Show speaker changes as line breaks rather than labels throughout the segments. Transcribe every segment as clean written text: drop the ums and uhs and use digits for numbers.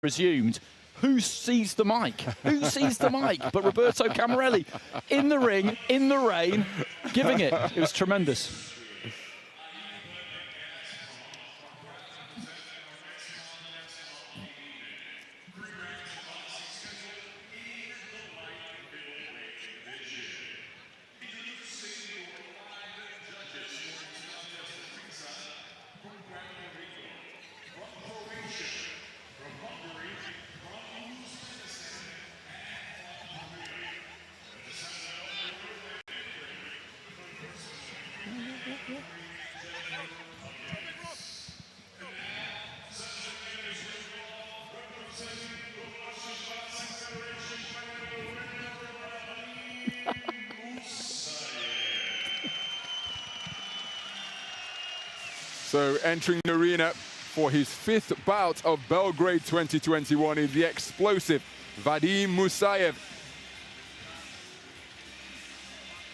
resumed, who seized the mic? Who seized the mic? But Roberto Camarelli in the ring, in the rain, giving it. It was tremendous.
So entering the arena for his 5th bout of Belgrade 2021 is the explosive Vadima Mussaєva.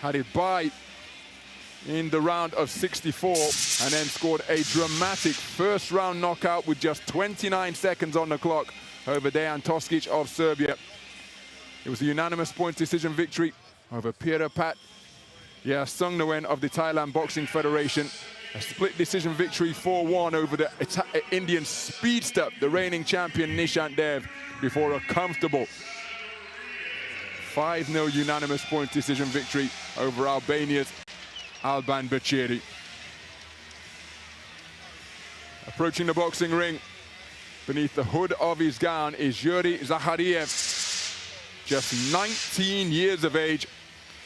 Had it by in the round of 64 and then scored a dramatic first round knockout with just 29 seconds on the clock over Dejan Toskic of Serbia. It was a unanimous point decision victory over Pirapat Sungnawen of the Thailand Boxing Federation. A split decision victory 4-1 over the Indian speedster, the reigning champion Nishant Dev, before a comfortable 5-0 unanimous point decision victory over Albania's Alban Bachiri. Approaching the boxing ring, beneath the hood of his gown is Yury Захарєєв, just 19 years of age,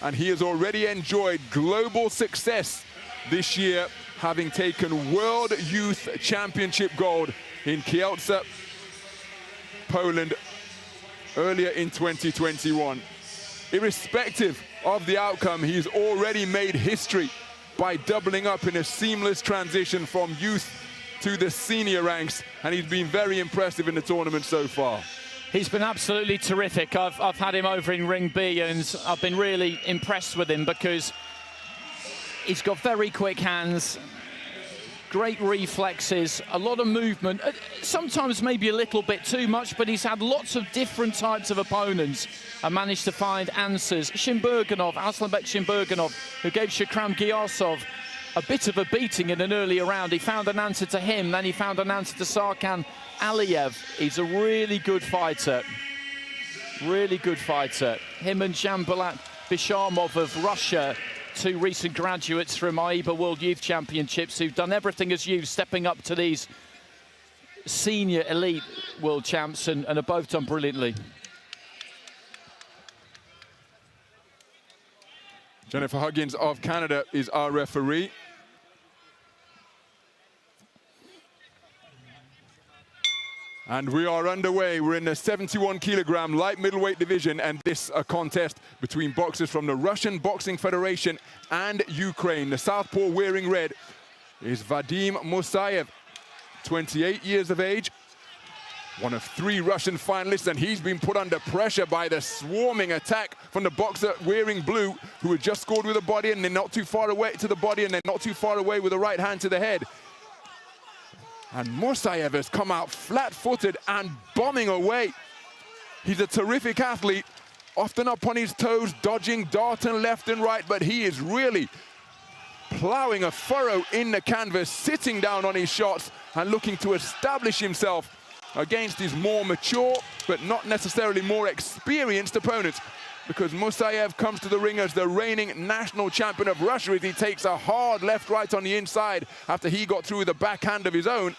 and he has already enjoyed global success this year, having taken World Youth Championship gold in Kielce, Poland, earlier in 2021. Irrespective of the outcome, he's already made history by doubling up in a seamless transition from youth to the senior ranks, and he's been very impressive in the tournament so far.
He's been absolutely terrific. I've had him over in Ring B, and I've been really impressed with him because he's got very quick hands, great reflexes, a lot of movement, sometimes maybe a little bit too much, but he's had lots of different types of opponents and managed to find answers. Shimberganov, Aslanbek Shimberganov, who gave Shakram Giyasov a bit of a beating in an earlier round. He found an answer to him, then he found an answer to Sarkan Aliyev. He's a really good fighter. Really good fighter. Him and Jambalat Bishamov of Russia, 2 recent graduates from AIBA World Youth Championships who've done everything as youth, stepping up to these senior elite world champs, and have both done brilliantly.
Jennifer Huggins of Canada is our referee. And we are underway. We're in the 71-kilogram light middleweight division, and this a contest between boxers from the Russian Boxing Federation and Ukraine. The southpaw wearing red is Vadima Mussaєva, 28 years of age, one of 3 Russian finalists, and he's been put under pressure by the swarming attack from the boxer wearing blue, who had just scored with a body, and they're not too far away to the body, and they're not too far away with the right hand to the head. And Mussaєva has come out flat-footed and bombing away. He's a terrific athlete, often up on his toes, dodging, darting left and right, but he is really plowing a furrow in the canvas, sitting down on his shots and looking to establish himself against his more mature, but not necessarily more experienced opponents, because Mussaєva comes to the ring as the reigning national champion of Russia as he takes a hard left-right on the inside after he got through with a backhand of his own.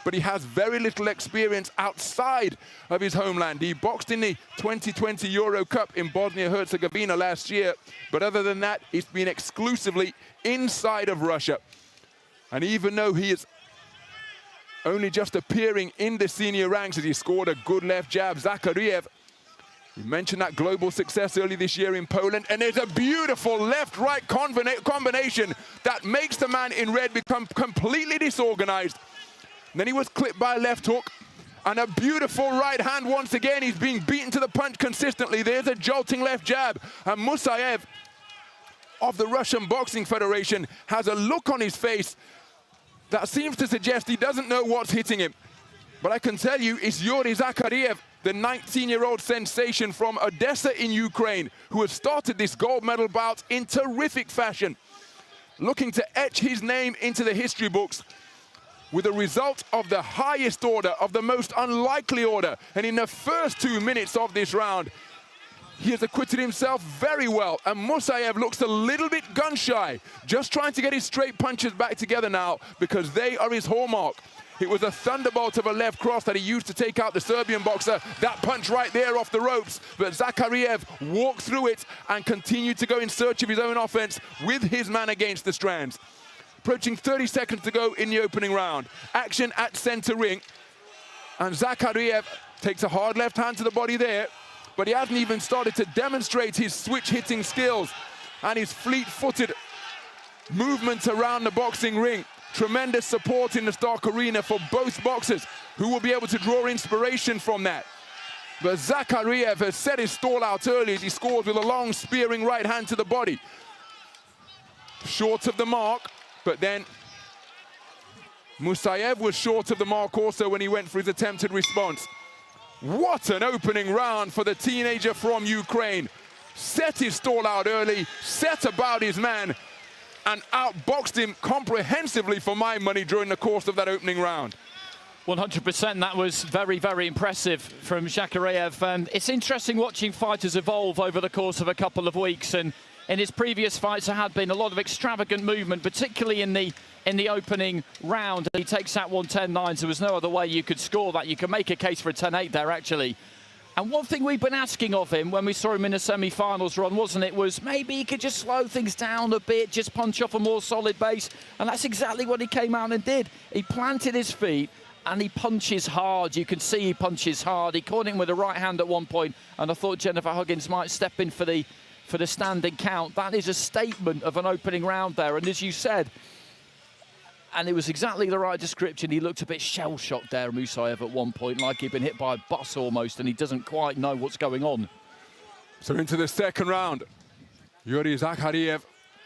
But he has very little experience outside of his homeland. He boxed in the 2020 Euro Cup in Bosnia-Herzegovina last year, but other than that, it's been exclusively inside of Russia. And even though he is only just appearing in the senior ranks as he scored a good left jab, Zakhariev, we mentioned that global success early this year in Poland, and there's a beautiful left-right combination that makes the man in red become completely disorganized. And then he was clipped by a left hook, and a beautiful right hand once again. He's being beaten to the punch consistently. There's a jolting left jab, and Mussaєva of the Russian Boxing Federation has a look on his face that seems to suggest he doesn't know what's hitting him. But I can tell you, it's Yuri Zakharyev, the 19-year-old sensation from Odessa in Ukraine, who has started this gold medal bout in terrific fashion, looking to etch his name into the history books with a result of the highest order, of the most unlikely order. And in the first 2 minutes of this round, he has acquitted himself very well. And Musayev looks a little bit gun-shy, just trying to get his straight punches back together now, because they are his hallmark. It was a thunderbolt of a left cross that he used to take out the Serbian boxer. That punch right there off the ropes. But Zakharyev walked through it and continued to go in search of his own offense with his man against the strands. Approaching 30 seconds to go in the opening round. Action at center ring. And Zakharyev takes a hard left hand to the body there, but he hasn't even started to demonstrate his switch hitting skills and his fleet-footed movement around the boxing ring. Tremendous support in the Stark Arena for both boxers, who will be able to draw inspiration from that. But Zakharyev has set his stall out early as he scores with a long spearing right hand to the body. Short of the mark, but then Musayev was short of the mark also when he went for his attempted response. What an opening round for the teenager from Ukraine. Set his stall out early, set about his man, and outboxed him comprehensively for my money during the course of that opening round.
100%, that was very, very impressive from Zakharyev. And it's interesting watching fighters evolve over the course of a couple of weeks. And in his previous fights, there had been a lot of extravagant movement, particularly in the opening round. He takes that one 10-9. There was no other way you could score that. You can make a case for a 10-8 there, actually. And one thing we've been asking of him when we saw him in the semi-finals run, wasn't it, was maybe he could just slow things down a bit, just punch off a more solid base. And that's exactly what he came out and did. He planted his feet and he punches hard. You can see he punches hard. He caught him with a right hand at one point, and I thought Jennifer Huggins might step in for the standing count. That is a statement of an opening round there. And as you said, and it was exactly the right description, he looked a bit shell-shocked there, Musayev, at one point, like he'd been hit by a bus almost, and he doesn't quite know what's going on.
So into the second round, Yuri Zakharyev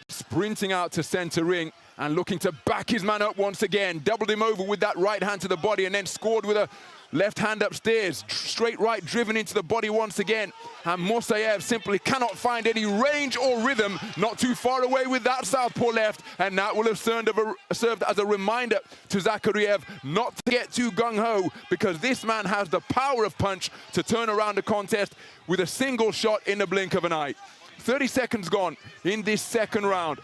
sprinting out to center ring and looking to back his man up once again. Doubled him over with that right hand to the body and then scored with a left hand upstairs. Straight right driven into the body once again. And Musayev simply cannot find any range or rhythm. Not too far away with that southpaw left. And that will have served as a reminder to Zakharyev not to get too gung-ho, because this man has the power of punch to turn around the contest with a single shot in the blink of an eye. 30 seconds gone in this second round.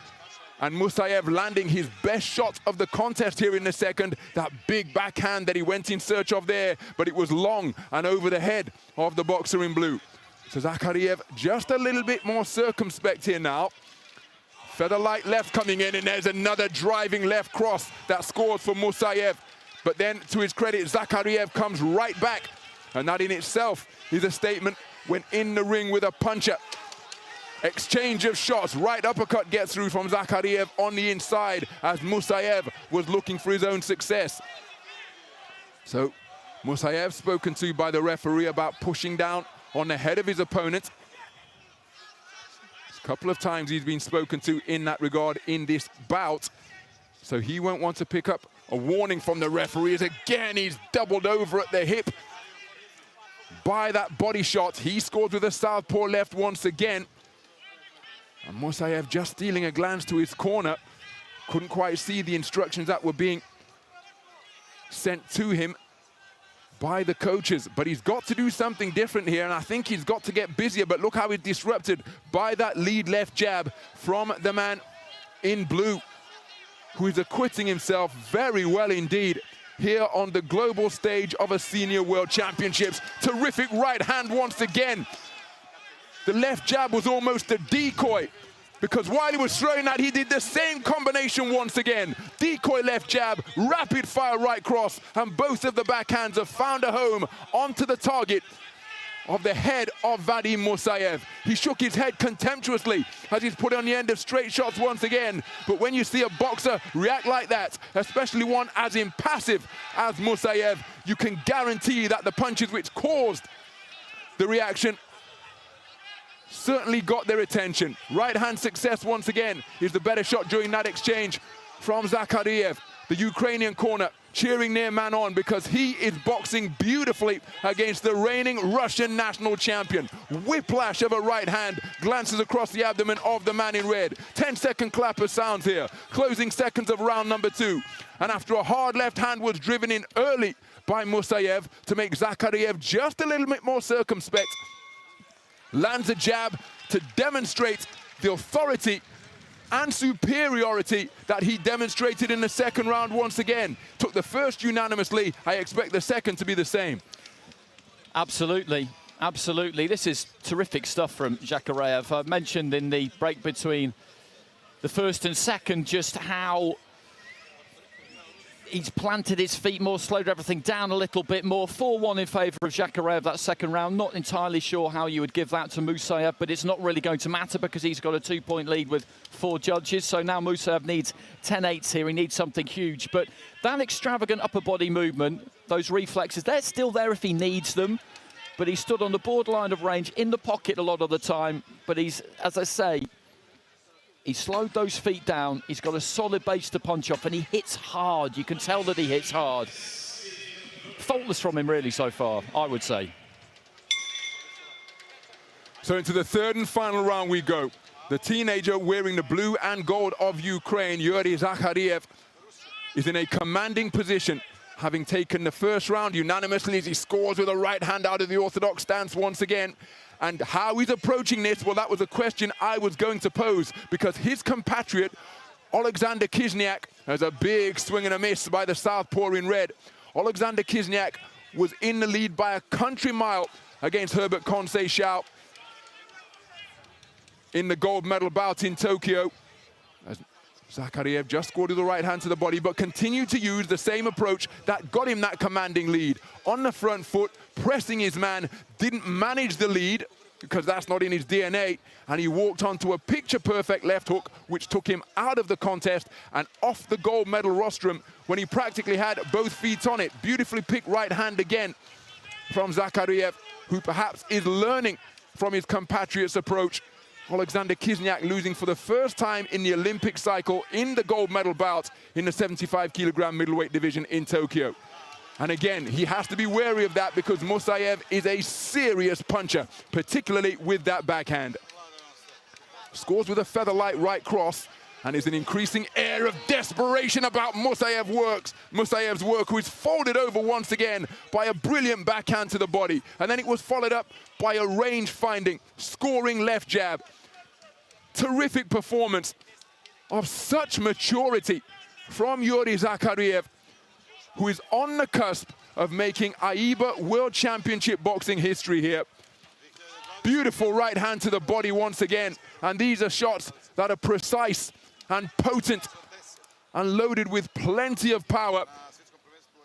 And Musayev landing his best shot of the contest here in the second. That big backhand that he went in search of there, but it was long and over the head of the boxer in blue. So Zakharyev just a little bit more circumspect here now. Feather light left coming in, and there's another driving left cross that scores for Musayev. But then, to his credit, Zakharyev comes right back. And that in itself is a statement when in the ring with a puncher. Exchange of shots, right uppercut gets through from Zakharyev on the inside as Musayev was looking for his own success. So Musayev spoken to by the referee about pushing down on the head of his opponent. A couple of times he's been spoken to in that regard in this bout. So he won't want to pick up a warning from the referee as again he's doubled over at the hip by that body shot. He scored with a southpaw left once again. And Musayev just stealing a glance to his corner. Couldn't quite see the instructions that were being sent to him by the coaches. But he's got to do something different here, and I think he's got to get busier. But look how he's disrupted by that lead left jab from the man in blue, who is acquitting himself very well indeed here on the global stage of a senior world championships. Terrific right hand once again. The left jab was almost a decoy, because while he was throwing that, he did the same combination once again. Decoy left jab, rapid fire right cross, and both of the backhands have found a home onto the target of the head of Vadimu Musayev. He shook his head contemptuously as he's put on the end of straight shots once again. But when you see a boxer react like that, especially one as impassive as Musayev, you can guarantee that the punches which caused the reaction certainly got their attention. Right hand success once again is the better shot during that exchange from Zakharyev. The Ukrainian corner cheering their man on because he is boxing beautifully against the reigning Russian national champion. Whiplash of a right hand glances across the abdomen of the man in red. 10-second clapper sounds here. Closing seconds of round number 2. And after a hard left hand was driven in early by Musayev to make Zakhariev just a little bit more circumspect, lands a jab to demonstrate the authority and superiority that he demonstrated in the second round once again. Took the first unanimously. I expect the second to be the same.
Absolutely, absolutely. This is terrific stuff from Zakhariev. I mentioned in the break between the first and second just how he's planted his feet more, slowed everything down a little bit more. 4-1 in favour of Zakhariev that second round. Not entirely sure how you would give that to Musayev, but it's not really going to matter because he's got a 2-point lead with 4 judges. So now Musayev needs 10-8s here. He needs something huge. But that extravagant upper body movement, those reflexes, they're still there if he needs them. But he stood on the borderline of range, in the pocket a lot of the time. But he's, as I say, he slowed those feet down. He's got a solid base to punch off, and he hits hard. You can tell that he hits hard. Faultless from him, really, so far, I would say.
So into the third and final round we go. The teenager wearing the blue and gold of Ukraine, Yury Zakhariev, is in a commanding position, having taken the first round unanimously as he scores with a right hand out of the orthodox stance once again. And how he's approaching this, well, that was a question I was going to pose, because his compatriot, Alexander Kizniak, has a big swing and a miss by the southpaw in red. Alexander Kizniak was in the lead by a country mile against Herbert Conceição in the gold medal bout in Tokyo. As Zakhariev just scored with the right hand to the body, but continued to use the same approach that got him that commanding lead. On the front foot, pressing his man, didn't manage the lead because that's not in his DNA, and he walked onto a picture-perfect left hook, which took him out of the contest and off the gold medal rostrum when he practically had both feet on it. Beautifully picked right hand again from Zakhariev, who perhaps is learning from his compatriot's approach. Alexander Kizniak losing for the first time in the Olympic cycle in the gold medal bout in the 75-kilogram middleweight division in Tokyo. And again, he has to be wary of that because Musayev is a serious puncher, particularly with that backhand. Scores with a feather-light right cross, and is an increasing air of desperation about Musayev's work, who is folded over once again by a brilliant backhand to the body. And then it was followed up by a range-finding, scoring left jab. Terrific performance of such maturity from Yury Zakhariev, who is on the cusp of making AIBA World Championship boxing history here. Beautiful right hand to the body once again. And these are shots that are precise and potent and loaded with plenty of power.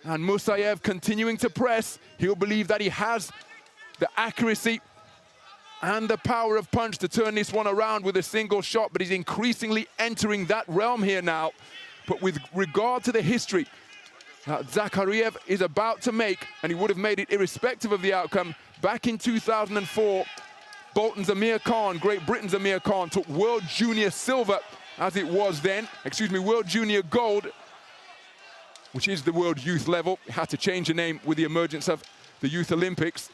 And Musayev continuing to press. He'll believe that he has the accuracy and the power of punch to turn this one around with a single shot, but he's increasingly entering that realm here now. But with regard to the history Zakhariev is about to make, and he would have made it irrespective of the outcome, back in 2004, Bolton's Amir Khan, Great Britain's Amir Khan, took World Junior Silver, as it was then, World Junior Gold, which is the World Youth level. It had to change the name with the emergence of the Youth Olympics.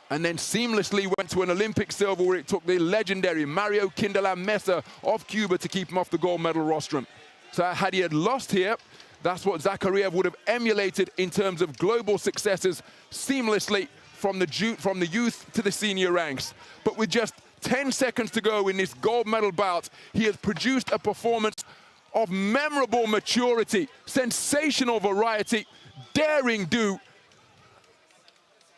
And then seamlessly went to an Olympic silver where it took the legendary Mario Kindelan Mesa of Cuba to keep him off the gold medal rostrum. So had he had lost here, that's what Zakhariev would have emulated in terms of global successes seamlessly from the youth to the senior ranks. But with just 10 seconds to go in this gold medal bout, he has produced a performance of memorable maturity, sensational variety, daring do,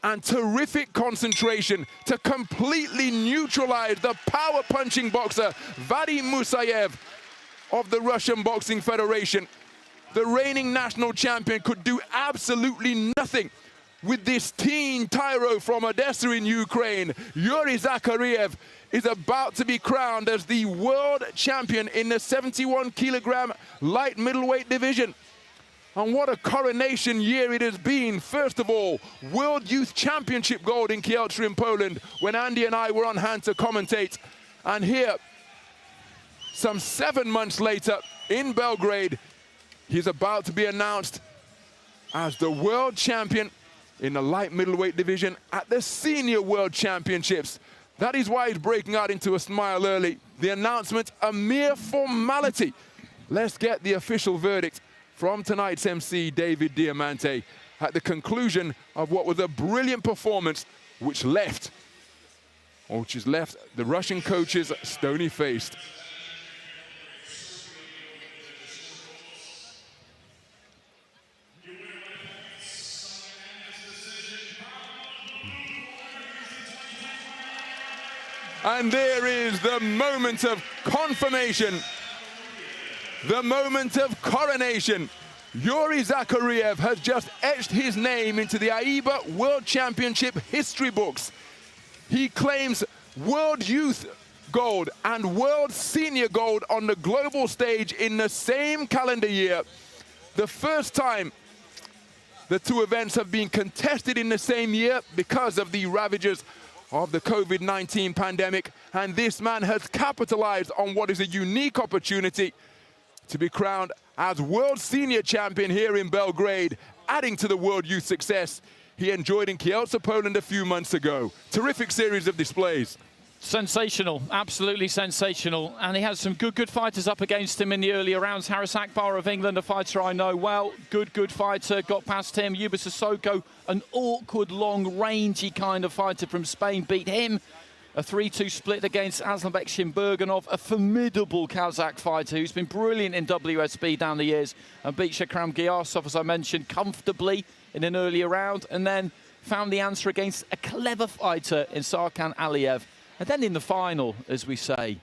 and terrific concentration to completely neutralize the power-punching boxer Vadima Mussaєва of the Russian Boxing Federation. The reigning national champion could do absolutely nothing with this teen tyro from Odessa in Ukraine. Yury Zakhariev is about to be crowned as the world champion in the 71-kilogram light middleweight division. And what a coronation year it has been. First of all, World Youth Championship gold in Kielce in Poland when Andy and I were on hand to commentate. And here, some 7 months later in Belgrade, he's about to be announced as the world champion in the light middleweight division at the Senior World Championships. That is why he's breaking out into a smile early. The announcement, a mere formality. Let's get the official verdict from tonight's MC, David Diamante, at the conclusion of what was a brilliant performance which has left the Russian coaches stony-faced. And there is the moment of confirmation, the moment of coronation. Yuri Zakharyev has just etched his name into the AIBA World Championship history books. He claims World Youth Gold and World Senior Gold on the global stage in the same calendar year. The first time the two events have been contested in the same year because of the ravages of the COVID-19 pandemic, and this man has capitalized on what is a unique opportunity to be crowned as World Senior Champion here in Belgrade, adding to the World Youth success he enjoyed in Kielce, Poland a few months ago. Terrific series of displays.
Sensational, absolutely sensational. And he has some good fighters up against him in the earlier rounds. Haris Akbar of England, a fighter I know well. Good fighter, got past him. Yuba Sissoko, an awkward, long, rangy kind of fighter from Spain, beat him. A 3-2 split against Aslanbek Shimberganov, a formidable Kazakh fighter who's been brilliant in WSB down the years, and beat Shakram Giyasov, as I mentioned, comfortably in an earlier round, and then found the answer against a clever fighter in Sarkan Aliyev. And then in the final, as we say,